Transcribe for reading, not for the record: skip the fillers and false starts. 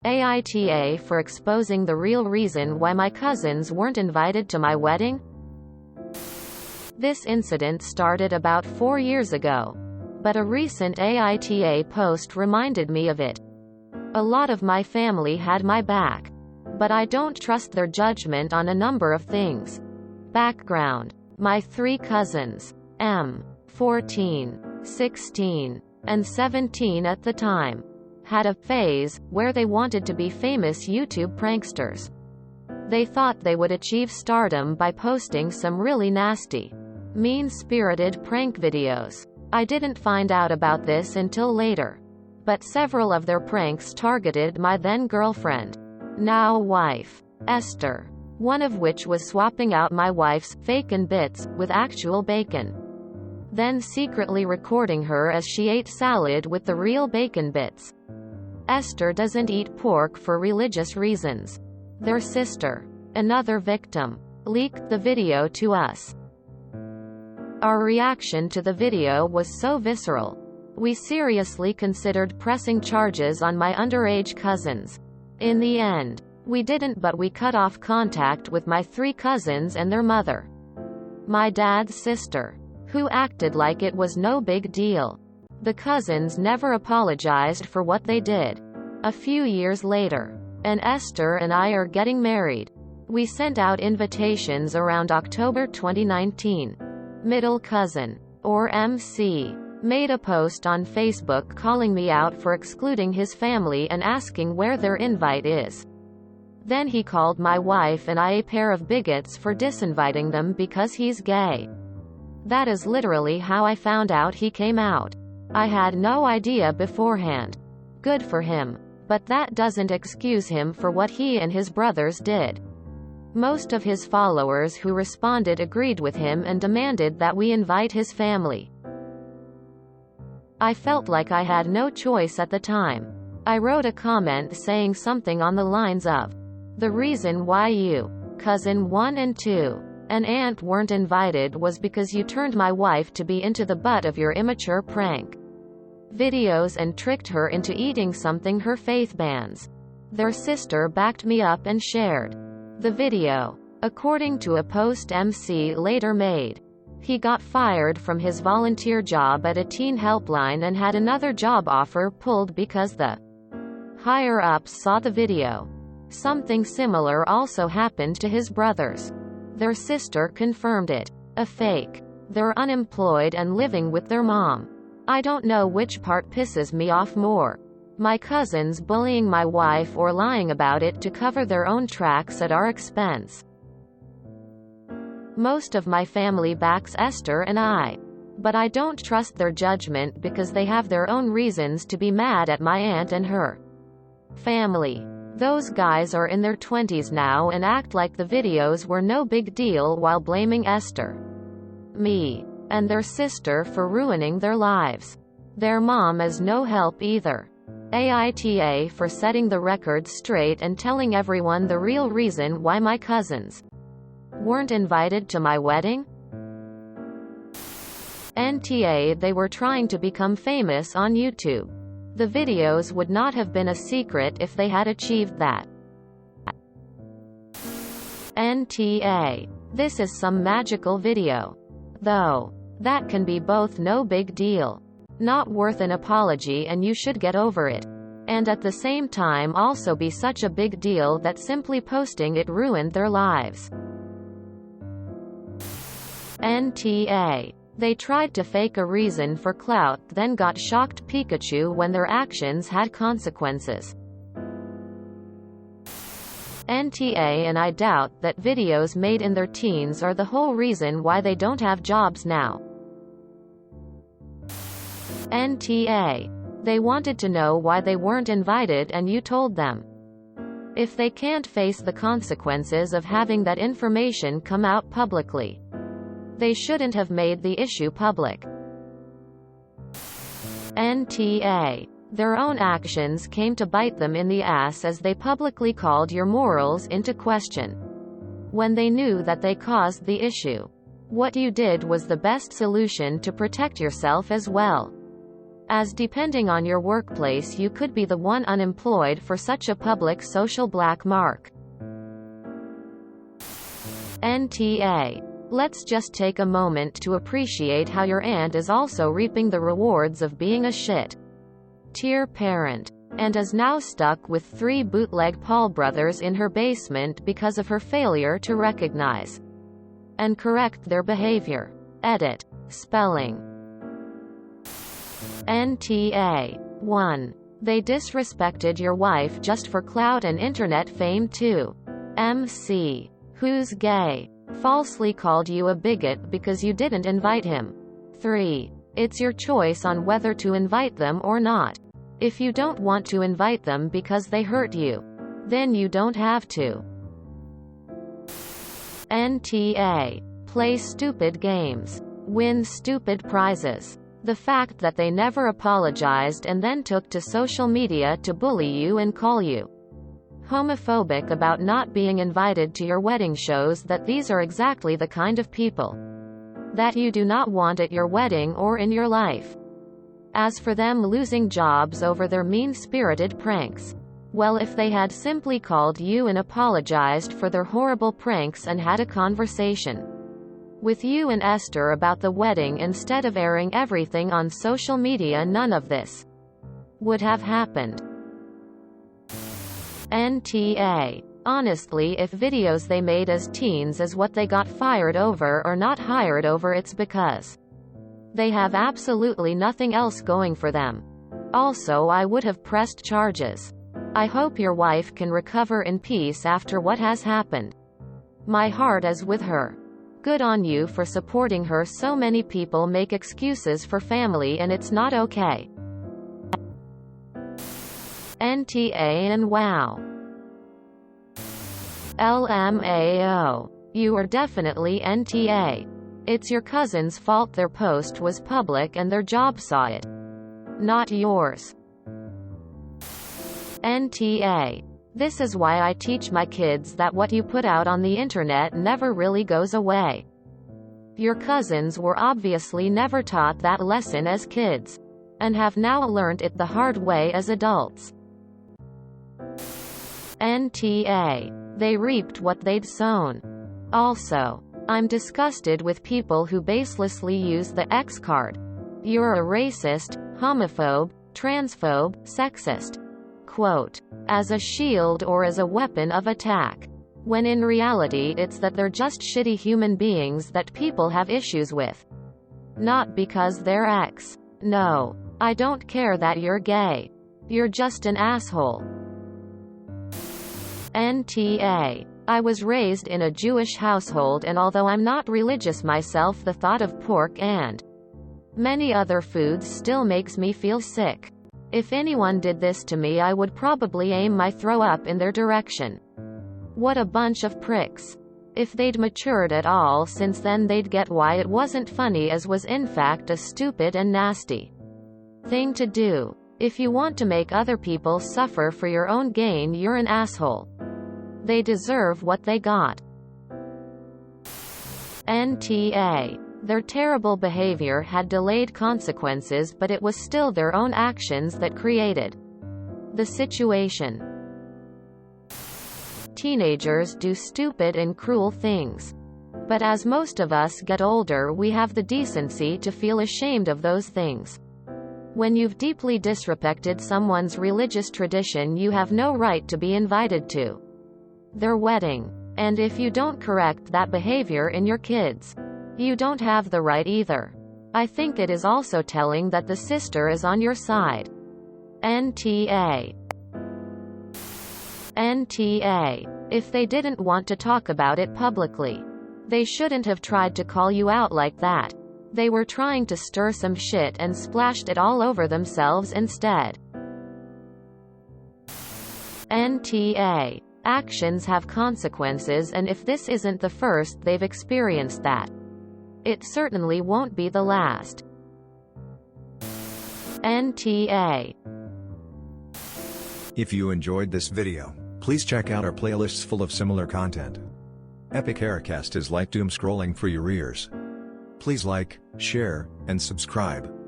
AITA for exposing the real reason why my cousins weren't invited to my wedding? This incident started about 4 years ago, but a recent AITA post reminded me of it. A lot of my family had my back, but I don't trust their judgment on a number of things. Background: my 3 cousins, 14, 16, and 17 at the time, had a phase where they wanted to be famous YouTube pranksters. They thought they would achieve stardom by posting some really nasty, mean-spirited prank videos. I didn't find out about this until later, but several of their pranks targeted my then-girlfriend, now wife, Esther, one of which was swapping out my wife's bacon bits with actual bacon, then secretly recording her as she ate salad with the real bacon bits. Esther doesn't eat pork for religious reasons. Their sister, another victim, leaked the video to us. Our reaction to the video was so visceral. We seriously considered pressing charges on my underage cousins. In the end, we didn't, but we cut off contact with my 3 cousins and their mother. My dad's sister, who acted like it was no big deal. The cousins never apologized for what they did. A few years later, and Esther and I are getting married. We sent out invitations around October 2019. Middle cousin, or MC, made a post on Facebook calling me out for excluding his family and asking where their invite is. Then he called my wife and I a pair of bigots for disinviting them because he's gay. That is literally how I found out he came out. I had no idea beforehand. Good for him. But that doesn't excuse him for what he and his brothers did. Most of his followers who responded agreed with him and demanded that we invite his family. I felt like I had no choice at the time. I wrote a comment saying something on the lines of, "The reason why you, cousin 1 and 2, and aunt weren't invited was because you turned my wife to be into the butt of your immature prank videos and tricked her into eating something her faith bans." Their sister backed me up and shared the video. According to a post MC later made, he got fired from his volunteer job at a teen helpline and had another job offer pulled because the higher-ups saw the video. Something similar also happened to his brothers. Their sister confirmed it. A fake. They're unemployed and living with their mom. I don't know which part pisses me off more. My cousins bullying my wife or lying about it to cover their own tracks at our expense. Most of my family backs Esther and I. But I don't trust their judgment because they have their own reasons to be mad at my aunt and her family. Those guys are in their 20s now and act like the videos were no big deal while blaming Esther, me, and their sister for ruining their lives. Their mom is no help either. AITA for setting the record straight and telling everyone the real reason why my cousins weren't invited to my wedding? NTA they were trying to become famous on YouTube. The videos would not have been a secret if they had achieved that. NTA. This is some magical video. Though, that can be both no big deal, not worth an apology and you should get over it, and at the same time also be such a big deal that simply posting it ruined their lives. NTA. They tried to fake a reason for clout, then got shocked Pikachu when their actions had consequences. NTA and I doubt that videos made in their teens are the whole reason why they don't have jobs now. NTA. They wanted to know why they weren't invited and you told them. If they can't face the consequences of having that information come out publicly, they shouldn't have made the issue public. NTA. Their own actions came to bite them in the ass as they publicly called your morals into question when they knew that they caused the issue. What you did was the best solution to protect yourself as well. as depending on your workplace you could be the one unemployed for such a public social black mark. NTA. Let's just take a moment to appreciate how your aunt is also reaping the rewards of being a shit-tier parent, and is now stuck with 3 bootleg Paul brothers in her basement because of her failure to recognize and correct their behavior. Edit. Spelling. NTA. 1. They disrespected your wife just for clout and internet fame. 2. MC. Who's gay? Falsely called you a bigot because you didn't invite him. 3. It's your choice on whether to invite them or not. If you don't want to invite them because they hurt you, then you don't have to. NTA. Play stupid games. Win stupid prizes. The fact that they never apologized and then took to social media to bully you and call you homophobic about not being invited to your wedding shows that these are exactly the kind of people that you do not want at your wedding or in your life. As for them losing jobs over their mean-spirited pranks, well, if they had simply called you and apologized for their horrible pranks and had a conversation with you and Esther about the wedding instead of airing everything on social media, none of this would have happened. NTA. Honestly, if videos they made as teens is what they got fired over or not hired over, it's because they have absolutely nothing else going for them. Also, I would have pressed charges. I hope your wife can recover in peace after what has happened. My heart is with her. Good on you for supporting her. So many people make excuses for family and it's not okay. NTA. And wow. LMAO. You are definitely NTA. It's your cousin's fault their post was public and their job saw it, not yours. NTA. This is why I teach my kids that what you put out on the internet never really goes away. Your cousins were obviously never taught that lesson as kids, and have now learned it the hard way as adults. NTA. They reaped what they'd sown. Also, I'm disgusted with people who baselessly use the X card. You're a racist, homophobe, transphobe, sexist, quote, as a shield or as a weapon of attack, when in reality it's that they're just shitty human beings that people have issues with. Not because they're X. No. I don't care that you're gay. You're just an asshole. NTA. I was raised in a Jewish household, and although I'm not religious myself, the thought of pork and many other foods still makes me feel sick. If anyone did this to me, I would probably aim my throw up in their direction. What a bunch of pricks. If they'd matured at all since then, they'd get why it wasn't funny, as was in fact a stupid and nasty thing to do. If you want to make other people suffer for your own gain, you're an asshole. They deserve what they got. NTA. Their terrible behavior had delayed consequences, but it was still their own actions that created the situation. Teenagers do stupid and cruel things. But as most of us get older, we have the decency to feel ashamed of those things. When you've deeply disrespected someone's religious tradition, you have no right to be invited to their wedding. And if you don't correct that behavior in your kids, you don't have the right either. I think it is also telling that the sister is on your side. NTA. NTA. If they didn't want to talk about it publicly, they shouldn't have tried to call you out like that. They were trying to stir some shit and splashed it all over themselves instead. NTA. Actions have consequences, and if this isn't the first they've experienced that, it certainly won't be the last. NTA. If you enjoyed this video, please check out our playlists full of similar content. Epic Haircast is like doom scrolling for your ears. Please like, share, and subscribe.